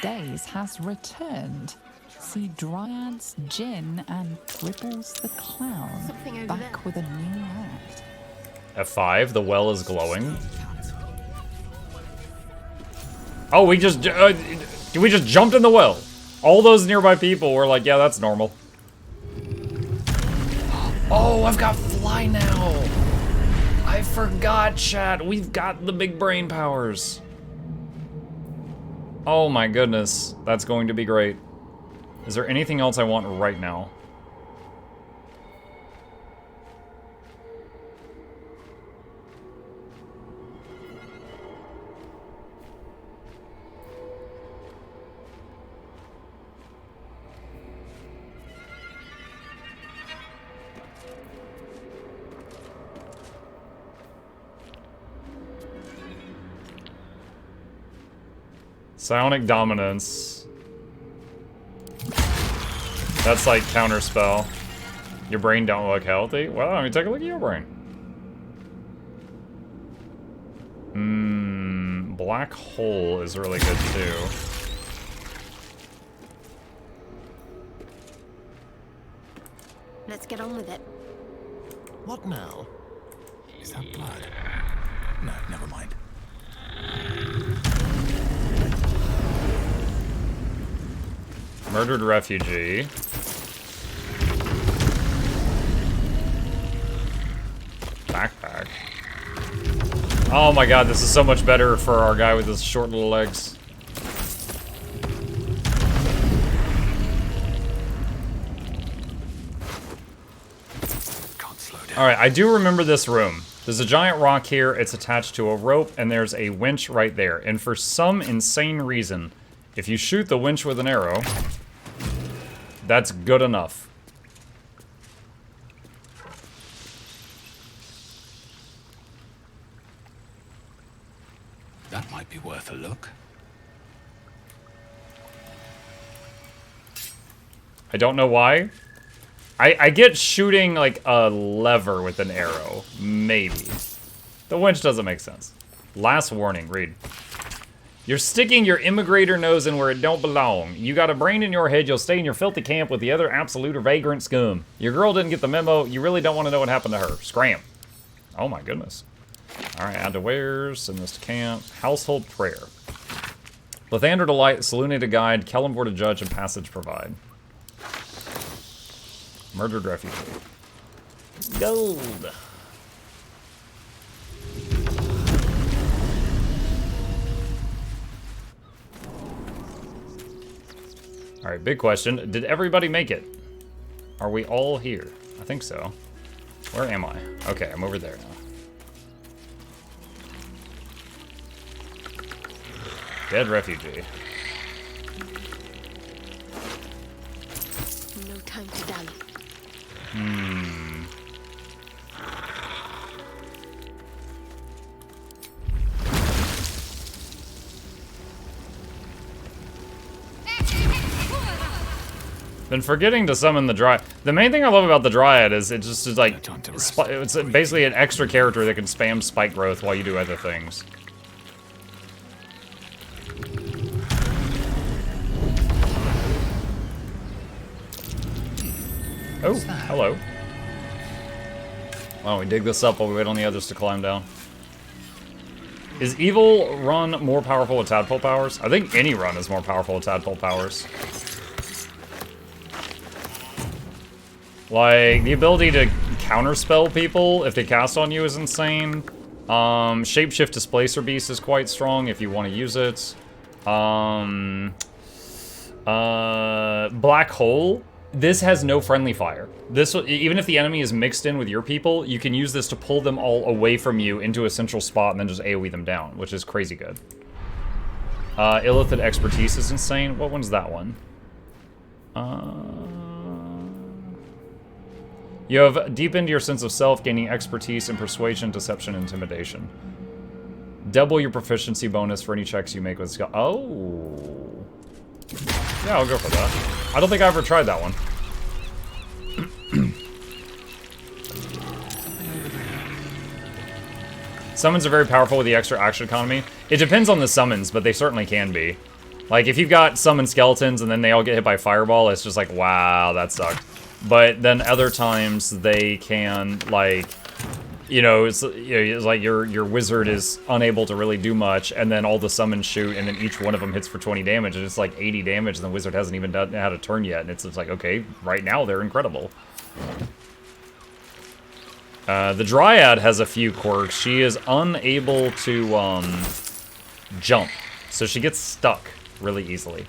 days has returned. See Dryads, Jinn, and Dribbles the Clown back with a new act. F5, the well is glowing. Oh, we just jumped in the well. All those nearby people were like, yeah, that's normal. Oh, I've got fly now. I forgot, chat. We've got the big brain powers. Oh my goodness. That's going to be great. Is there anything else I want right now? Psionic Dominance. That's like counterspell. Your brain don't look healthy? Well, let me take a look at your brain. Black Hole is really good too. Let's get on with it. What now? Is that blood? No, never mind. Murdered refugee. Backpack. Oh my god, this is so much better for our guy with his short little legs. Alright, I do remember this room. There's a giant rock here, it's attached to a rope, and there's a winch right there. And for some insane reason, if you shoot the winch with an arrow, that's good enough. That might be worth a look. I don't know why. I get shooting like a lever with an arrow. Maybe. The winch doesn't make sense. Last warning, read. You're sticking your immigrator nose in where it don't belong. You got a brain in your head, you'll stay in your filthy camp with the other absolute or vagrant scum. Your girl didn't get the memo, you really don't want to know what happened to her. Scram. Oh my goodness. Alright, add to wares, send this to camp. Household prayer. Lathander to light, Salune to guide, Kellenvor to judge, and passage provide. Murdered refugee. Gold. Alright, big question. Did everybody make it? Are we all here? I think so. Where am I? Okay, I'm over there now. Dead refugee. No time to dally. Been forgetting to summon the Dryad. The main thing I love about the Dryad is it just is like, it's basically an extra character that can spam spike growth while you do other things. Oh, hello. Why don't we dig this up while we wait on the others to climb down? Is evil run more powerful with tadpole powers? I think any run is more powerful with tadpole powers. Like, the ability to counterspell people if they cast on you is insane. Shapeshift Displacer Beast is quite strong if you want to use it. Black Hole. This has no friendly fire. This, even if the enemy is mixed in with your people, you can use this to pull them all away from you into a central spot and then just AoE them down, which is crazy good. Illithid Expertise is insane. What one's that one? You have deepened your sense of self, gaining expertise in persuasion, deception, and intimidation. Double your proficiency bonus for any checks you make with skill. Oh. Yeah, I'll go for that. I don't think I ever tried that one. Summons are very powerful with the extra action economy. It depends on the summons, but they certainly can be. Like, if you've got summon skeletons and then they all get hit by fireball, it's just like, wow, that sucked. But then other times they can, like, you know, it's like your wizard is unable to really do much, and then all the summons shoot, and then each one of them hits for 20 damage, and it's like 80 damage, and the wizard hasn't even had a turn yet, and it's just like, okay, right now they're incredible. The Dryad has a few quirks. She is unable to jump, so she gets stuck really easily.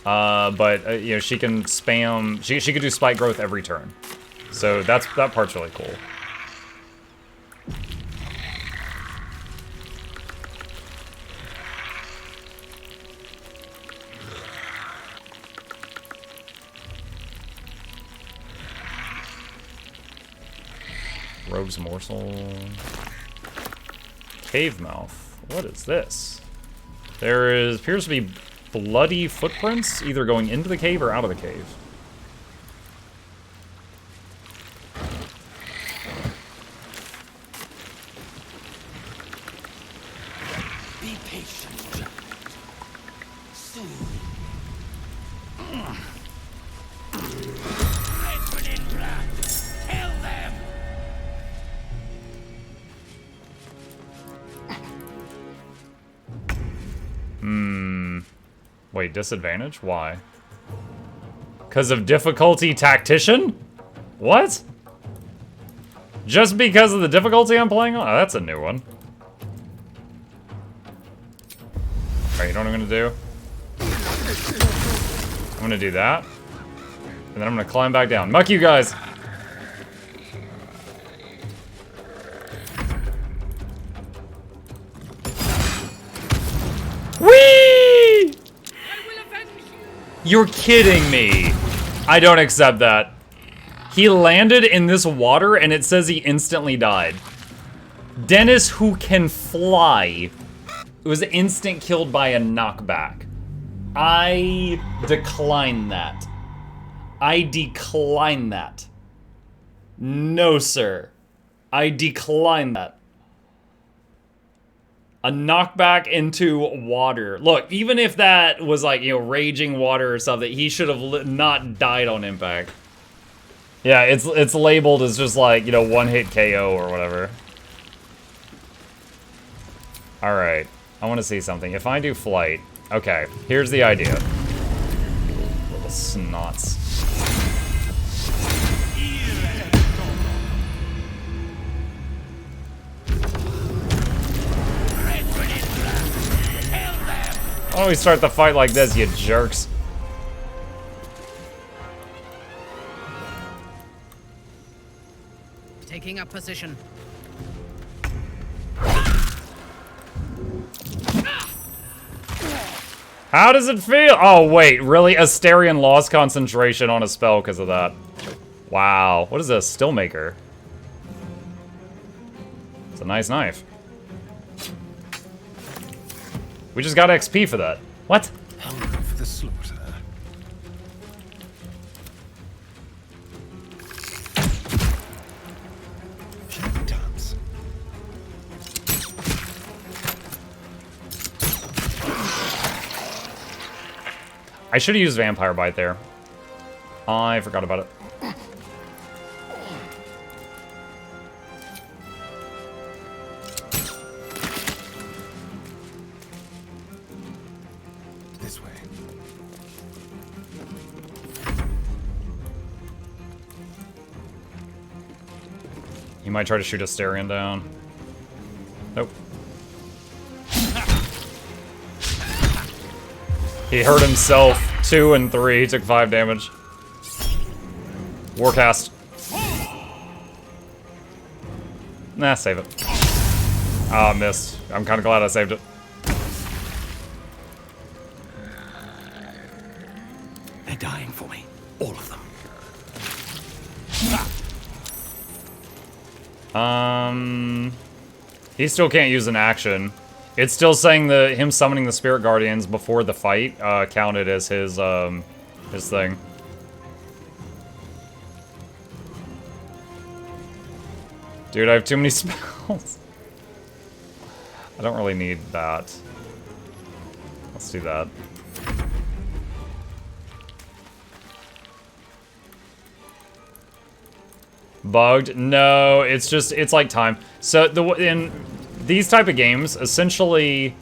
But you know, she can spam. She can do spike growth every turn, so that part's really cool. Rogue's Morsel. Cave Mouth. What is this? There appears to be bloody footprints, either going into the cave or out of the cave. Be patient. Soon. Kill them. Wait, disadvantage? Why? Because of difficulty Tactician? What? Just because of the difficulty I'm playing on? Oh, that's a new one. Alright, you know what I'm gonna do? I'm gonna do that. And then I'm gonna climb back down. Muck you guys! Whee! You're kidding me. I don't accept that. He landed in this water and it says he instantly died. Dennis, who can fly, was instant killed by a knockback. I decline that. I decline that. No, sir. I decline that. A knockback into water. Look, even if that was like, you know, raging water or something, he should have not died on impact. Yeah, it's labeled as just like, you know, one-hit KO or whatever. Alright, I want to see something. If I do flight, okay, here's the idea. Little snots. Why don't we start the fight like this, you jerks? Taking up position. How does it feel? Oh, wait, really? Asterion lost concentration on a spell because of that. Wow. What is a Stillmaker? It's a nice knife. We just got XP for that. What? Hungry for the slaughter. Shall we dance? I should have used Vampire Bite there. I forgot about it. This way. He might try to shoot Asterion down. Nope. He hurt himself 2 and 3. He took 5 damage. Warcast. Nah, save it. Ah, missed. I'm kind of glad I saved it. They're dying for me. All of them. He still can't use an action. It's still saying him summoning the Spirit Guardians before the fight counted as his thing. Dude, I have too many spells. I don't really need that. Let's do that. Bugged? No, it's just, it's like time. So in these type of games, essentially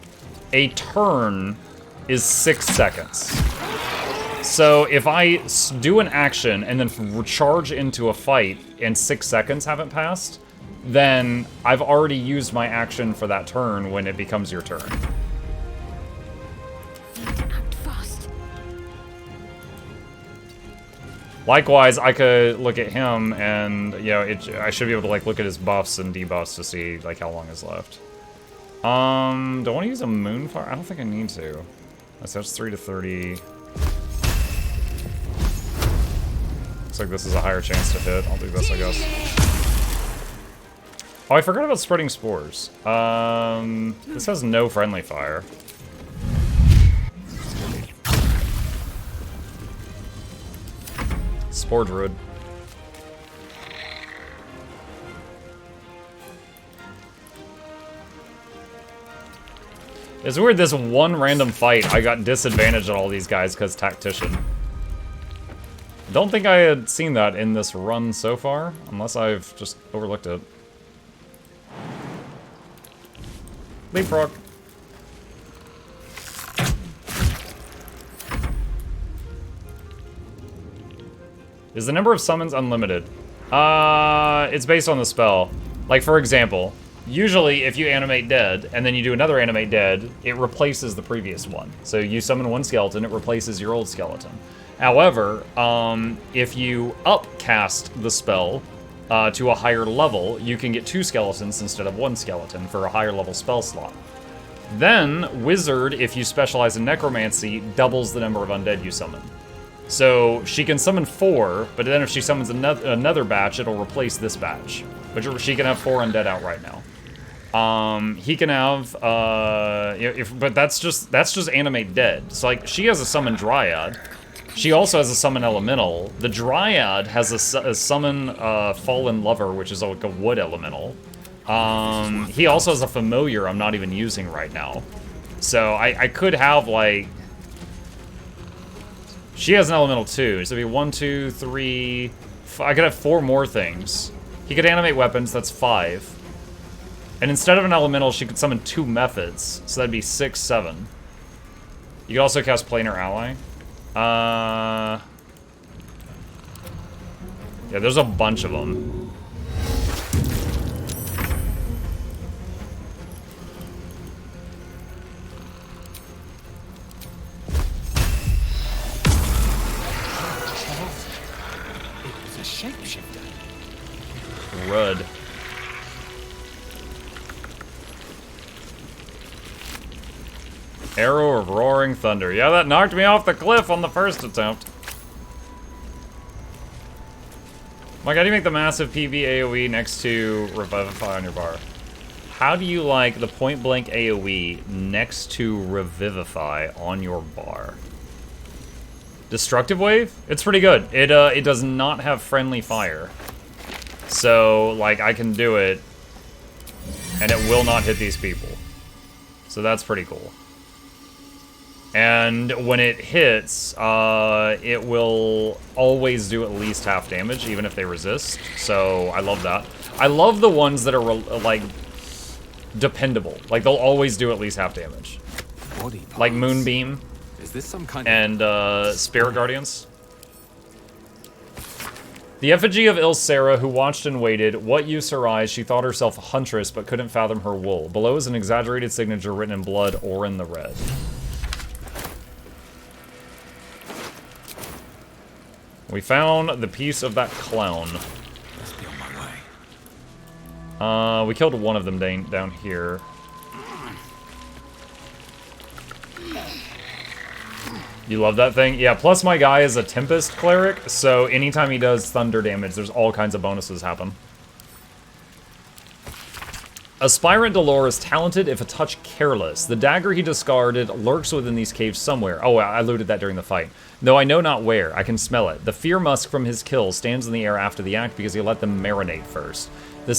a turn is 6 seconds. So if I do an action and then charge into a fight and 6 seconds haven't passed, then I've already used my action for that turn when it becomes your turn. Likewise, I could look at him and, you know, I should be able to, like, look at his buffs and debuffs to see, like, how long is left. Do I want to use a Moonfire? I don't think I need to. So that's 3 to 30. Looks like this is a higher chance to hit. I'll do this, I guess. Oh, I forgot about spreading spores. This has no friendly fire. Spore Druid. It's weird, this one random fight, I got disadvantaged on all these guys because Tactician. Don't think I had seen that in this run so far, unless I've just overlooked it. Leapfrog. Is the number of summons unlimited? It's based on the spell. Like, for example, usually if you animate dead, and then you do another animate dead, it replaces the previous one. So you summon one skeleton, it replaces your old skeleton. However, if you upcast the spell to a higher level, you can get 2 skeletons instead of 1 skeleton for a higher level spell slot. Then, Wizard, if you specialize in Necromancy, doubles the number of undead you summon. So she can summon 4, but then if she summons another batch, it'll replace this batch. But she can have 4 undead out right now. He can have, but that's just animate dead. So like, she has a summon Dryad. She also has a summon Elemental. The Dryad has a summon Fallen Lover, which is like a wood elemental. He also has a Familiar I'm not even using right now. So I could have like... She has an elemental too, so it'd be 1, 2, 3... I could have 4 more things. He could animate weapons, that's 5. And instead of an elemental, she could summon 2 methods, so that'd be 6, 7. You could also cast Planar Ally. Yeah, there's a bunch of them. Shapeshifter. Rud. Arrow of Roaring Thunder. Yeah, that knocked me off the cliff on the first attempt. Mike, how do you make the massive PV AoE next to Revivify on your bar? How do you like the point blank AoE next to Revivify on your bar? Destructive Wave? It's pretty good. It does not have friendly fire. So, like, I can do it, and it will not hit these people. So that's pretty cool. And when it hits, it will always do at least half damage, even if they resist. So I love that. I love the ones that are, like, dependable. Like, they'll always do at least half damage. Like Moonbeam. Is this some kind and Spirit Guardians. The effigy of Ilsera, who watched and waited. What use her eyes? She thought herself a huntress, but couldn't fathom her wool. Below is an exaggerated signature written in blood or in the red. We found the piece of that clown. Must be on my way. We killed one of them down here. You love that thing? Yeah, plus my guy is a Tempest Cleric, so anytime he does thunder damage, there's all kinds of bonuses happen. Aspirant Delore is talented if a touch careless. The dagger he discarded lurks within these caves somewhere. Oh, I looted that during the fight. Though I know not where, I can smell it. The fear musk from his kill stands in the air after the act because he let them marinate first. They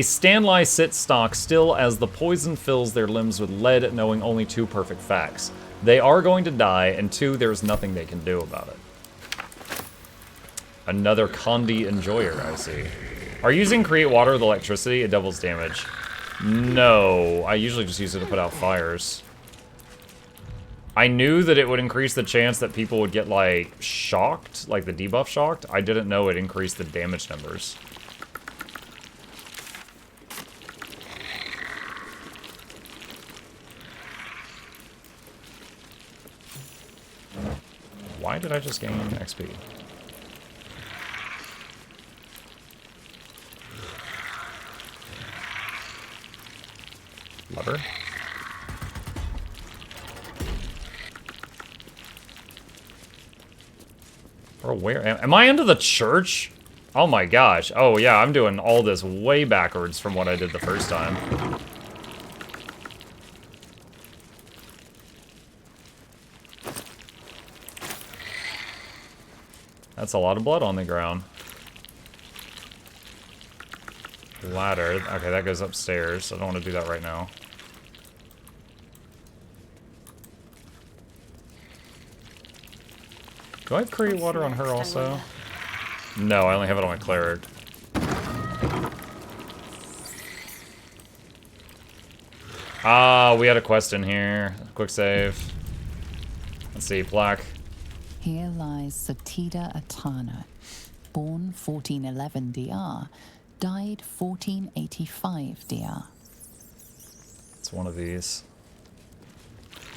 stand, lie, sit, stock still as the poison fills their limbs with lead, knowing only 2 perfect facts. They are going to die, and 2, there's nothing they can do about Another Condi enjoyer, I see. Are you using create water with electricity? It doubles damage. No, I usually just use it to put out fires. I knew that it would increase the chance that people would get, like, shocked, like the debuff shocked. I didn't know it increased the damage numbers. Why did I just gain XP? Lever? Bro, where am I into the church? Oh my gosh. Oh yeah, I'm doing all this way backwards from what I did the first time. That's a lot of blood on the ground. Ladder. Okay, that goes upstairs. I don't want to do that right now. Do I have create water on her also? No, I only have it on my cleric. Ah, we had a quest in here. Quick save. Let's see, plaque. Here lies Satida Atana, born 1411 DR, died 1485 DR. It's one of these.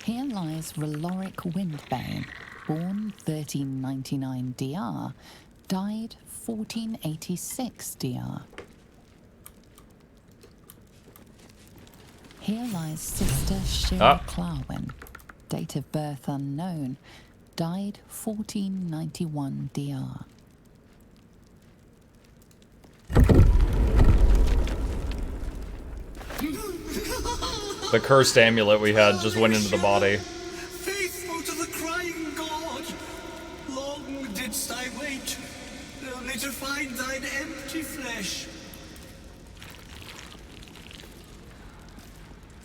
Here lies Reloric Windbane, born 1399 DR, died 1486 DR. Here lies Sister Shira Clarwin, date of birth unknown, died 1491 DR. The cursed amulet we had just went into the body. Faithful to the crying god, long didst I wait, only to find thine empty flesh.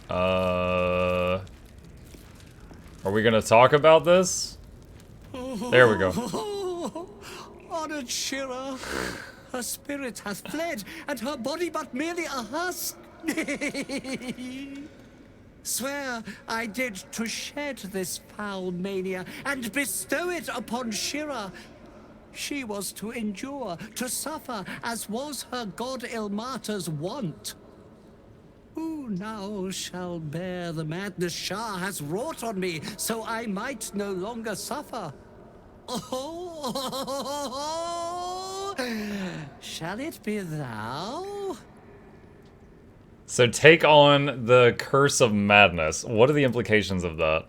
Are we gonna talk about this? There we go. Honored Shira, her spirit hath fled, and her body but merely a husk. Swear I did to shed this foul mania and bestow it upon Shira. She was to endure, to suffer, as was her god Ilmata's wont. Who now shall bear the madness Shah has wrought on me, so I might no longer suffer? Oh, shall it be thou? So take on the curse of madness. What are the implications of that?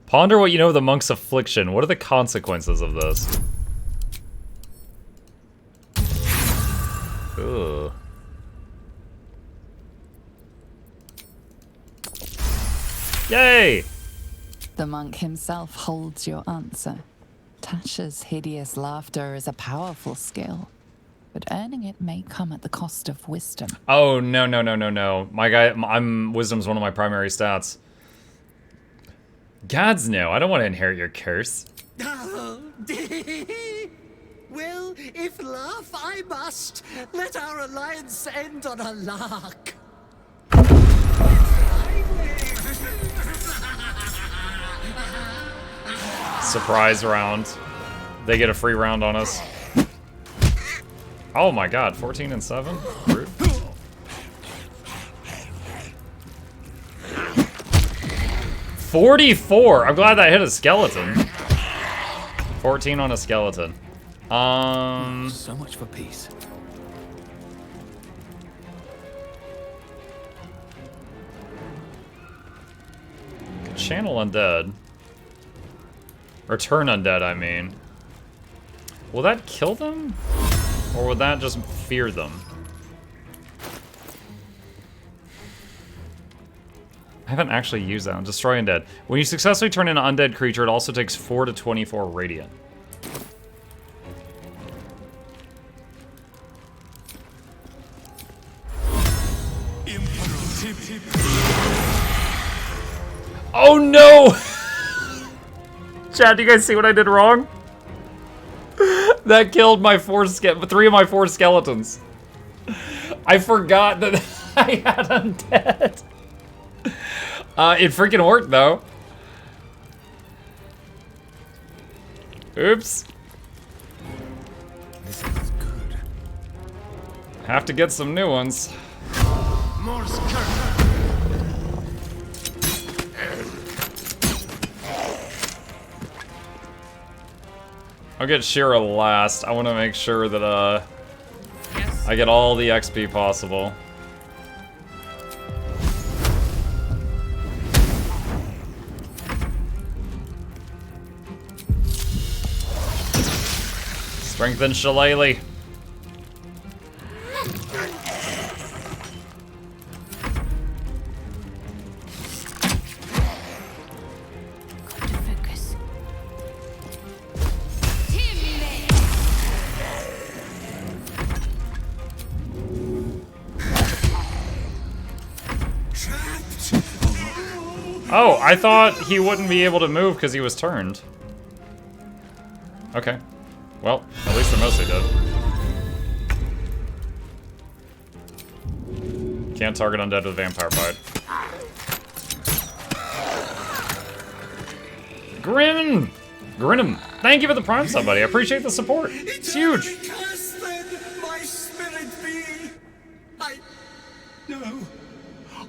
Ponder what you know of the monk's affliction. What are the consequences of this? Ugh. Yay! The monk himself holds your answer. Tasha's hideous laughter is a powerful skill, but earning it may come at the cost of wisdom. Oh, no, no, no, no, no. My guy, wisdom's one of my primary stats. Gods, no. I don't want to inherit your curse. Well, if laugh I must, let our alliance end on a lark. Surprise round. They get a free round on us. Oh my god, 14 and 7? Rude. 44! I'm glad that hit a skeleton. 14 on a skeleton. So much for peace. Channel undead. Or turn undead, I mean. Will that kill them? Or would that just fear them? I haven't actually used that one. Destroy undead. When you successfully turn in an undead creature, it also takes 4 to 24 radiant. Oh no! Chad, do you guys see what I did wrong? That killed my 3 of my 4 skeletons. I forgot that I had undead. It freaking worked, though. Oops. This is good. Have to get some new ones. Morse I'll get Shira last. I want to make sure that I get all the XP possible. Strengthen Shillelagh. Oh, I thought he wouldn't be able to move because he was turned. Okay. Well, at least they're mostly dead. Can't target undead with vampire bite. Grin! Grin'em, thank you for the prime sub, buddy. I appreciate the support. It's huge. Curse then, my spirit be. No.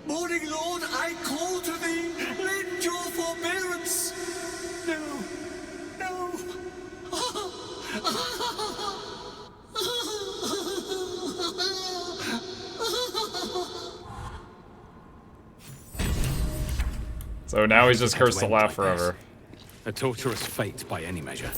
Morning Lord, I call to thee. Lend your forbearance. No. So now he's just cursed to laugh forever. A torturous fate by any measure.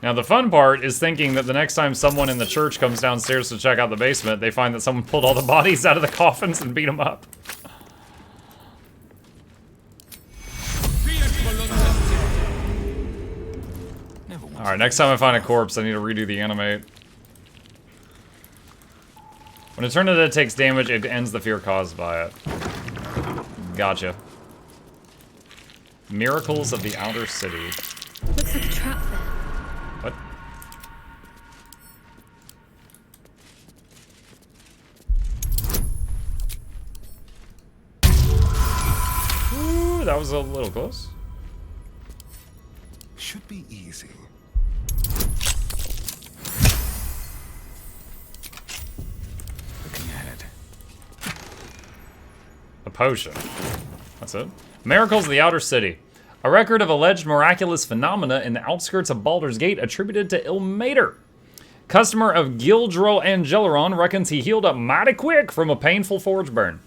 Now the fun part is thinking that the next time someone in the church comes downstairs to check out the basement, they find that someone pulled all the bodies out of the coffins and beat them up. Alright, next time I find a corpse, I need to redo the animate. When Eternidad takes damage, it ends the fear caused by it. Gotcha. Miracles of the Outer City. Looks like a trap there. What? Ooh, that was a little close. should be easy. Looking ahead. A potion. That's it. Miracles of the Outer City. A record of alleged miraculous phenomena in the outskirts of Baldur's Gate attributed to Ilmater. Customer of Gildro Angeleron reckons he healed up mighty quick from a painful forge burn.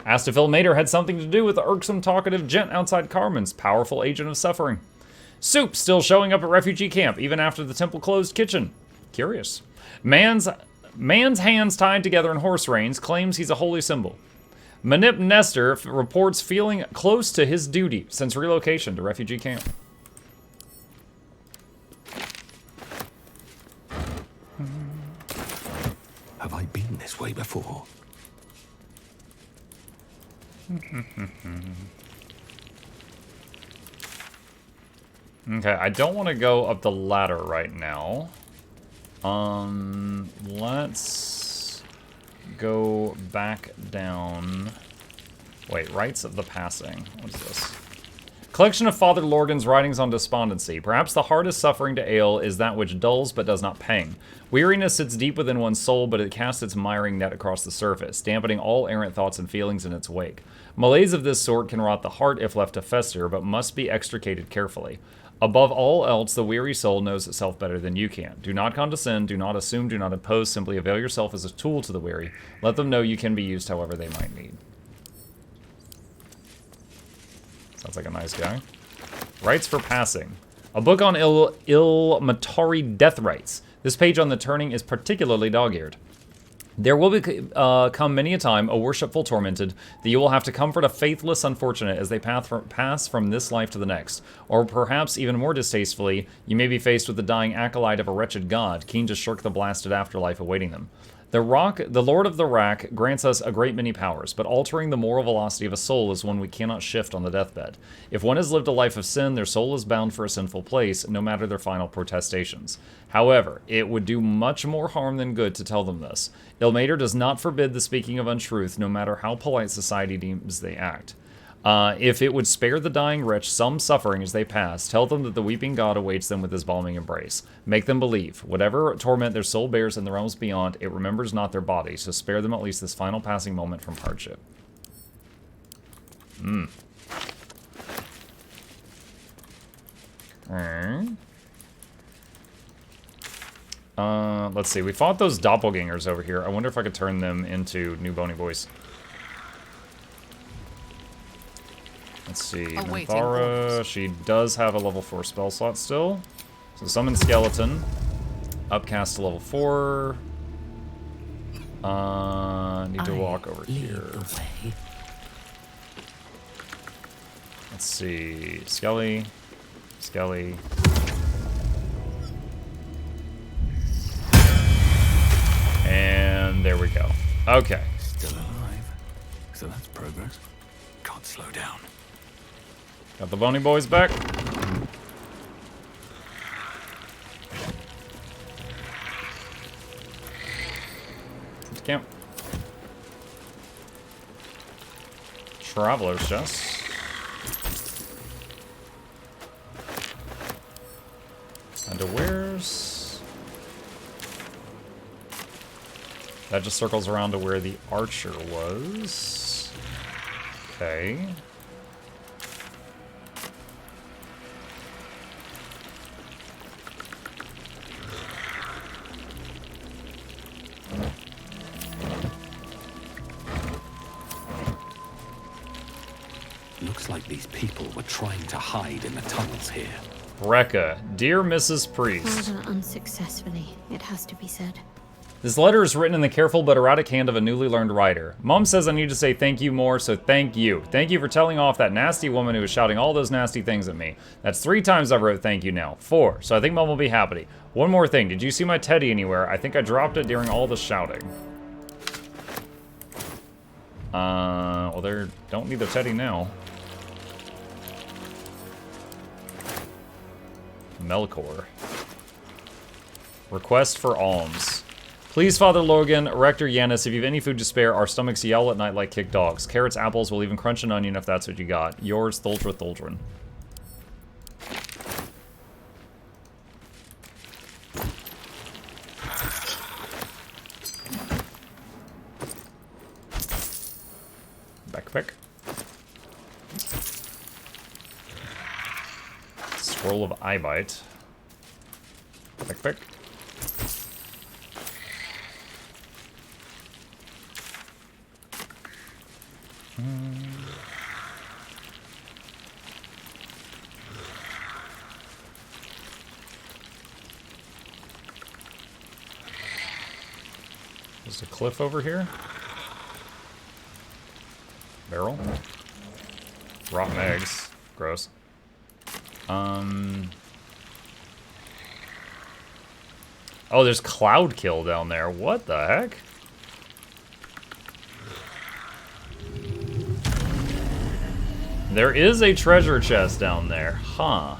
Asked if Ilmater had something to do with the irksome talkative gent outside Carmen's, powerful agent of suffering. Soup still showing up at refugee camp even after the temple closed kitchen. Curious. Man's hands tied together in horse reins claims he's a holy symbol. Manip Nestor reports feeling close to his duty since relocation to refugee camp. Have I been this way before? Okay, I don't want to go up the ladder right now. Let's go back down. Wait, Rites of the Passing. What is this? Collection of Father Lorgan's writings on despondency. Perhaps the hardest suffering to ale is that which dulls but does not pang. Weariness sits deep within one's soul, but it casts its miring net across the surface, dampening all errant thoughts and feelings in its wake. Malaise of this sort can rot the heart if left to fester, but must be extricated carefully. Above all else, the weary soul knows itself better than you can. Do not condescend, do not assume, do not impose, simply avail yourself as a tool to the weary. Let them know you can be used however they might need. Sounds like a nice guy. Rites for Passing. A book on Ilmatari death rites. This page on the turning is particularly dog-eared. There will come many a time, a worshipful tormented, that you will have to comfort a faithless unfortunate as they pass from this life to the next. Or perhaps even more distastefully, you may be faced with the dying acolyte of a wretched god, keen to shirk the blasted afterlife awaiting them. The Lord of the Rack grants us a great many powers, but altering the moral velocity of a soul is one we cannot shift on the deathbed. If one has lived a life of sin, their soul is bound for a sinful place, no matter their final protestations. However, it would do much more harm than good to tell them this. Ilmater does not forbid the speaking of untruth, no matter how polite society deems they act. If it would spare the dying rich some suffering as they pass, tell them that the weeping God awaits them with his balming embrace. Make them believe. Whatever torment their soul bears in the realms beyond, it remembers not their body, so spare them at least this final passing moment from hardship. Alright. Let's see. We fought those doppelgangers over here. I wonder if I could turn them into new bony boys. Let's see, Minthara, she does have a level 4 spell slot still. So summon skeleton, upcast to level 4. Need to walk over here. Let's see, Skelly. And there we go. Okay. Still alive. So that's progress. Can't slow down. Got the bony boys back. To camp. Traveler's chest. Underwears. That just circles around to where the archer was. Okay. Looks like these people were trying to hide in the tunnels here. Rekka, dear Mrs. Priest. Rather unsuccessfully, it has to be said. This letter is written in the careful but erratic hand of a newly learned writer. Mom says I need to say thank you more, so thank you. Thank you for telling off that nasty woman who was shouting all those nasty things at me. That's 3 times I've wrote thank you now. 4, so I think Mom will be happy. One more thing, did you see my teddy anywhere? I think I dropped it during all the shouting. Well, they don't need the teddy now. Melkor. Request for alms. Please, Father Logan, Rector Yanis, if you have any food to spare, our stomachs yell at night like kicked dogs. Carrots, apples, we'll even crunch an onion if that's what you got. Yours, Thuldra Thuldrin. Backpack. Scroll of Eyebite. Backpack. There's a cliff over here. Barrel. Rotten eggs. Gross. Oh, there's Cloud Kill down there. What the heck? There is a treasure chest down there. Huh.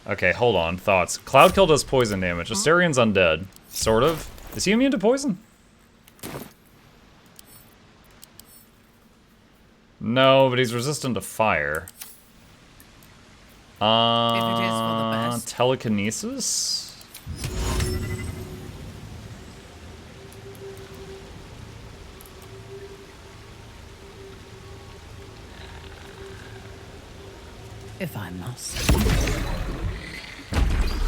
Okay, hold on. Thoughts. Cloud Kill does poison damage. Astarion's undead. Sort of. Is he immune to poison? No, but he's resistant to fire. If it is for the best. Telekinesis? If I must.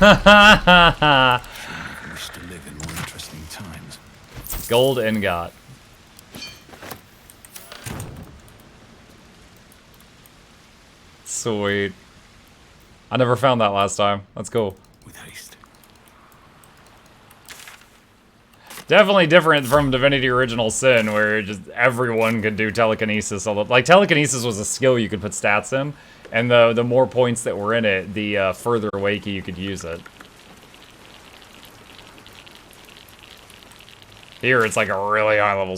I wish to live in more interesting times. Gold ingot. Sweet. I never found that last time. That's cool. With haste. Definitely different from Divinity Original Sin, where just everyone could do telekinesis. Like, telekinesis was a skill you could put stats in, and the more points that were in it, the further away you could use it. Here, it's like a really high level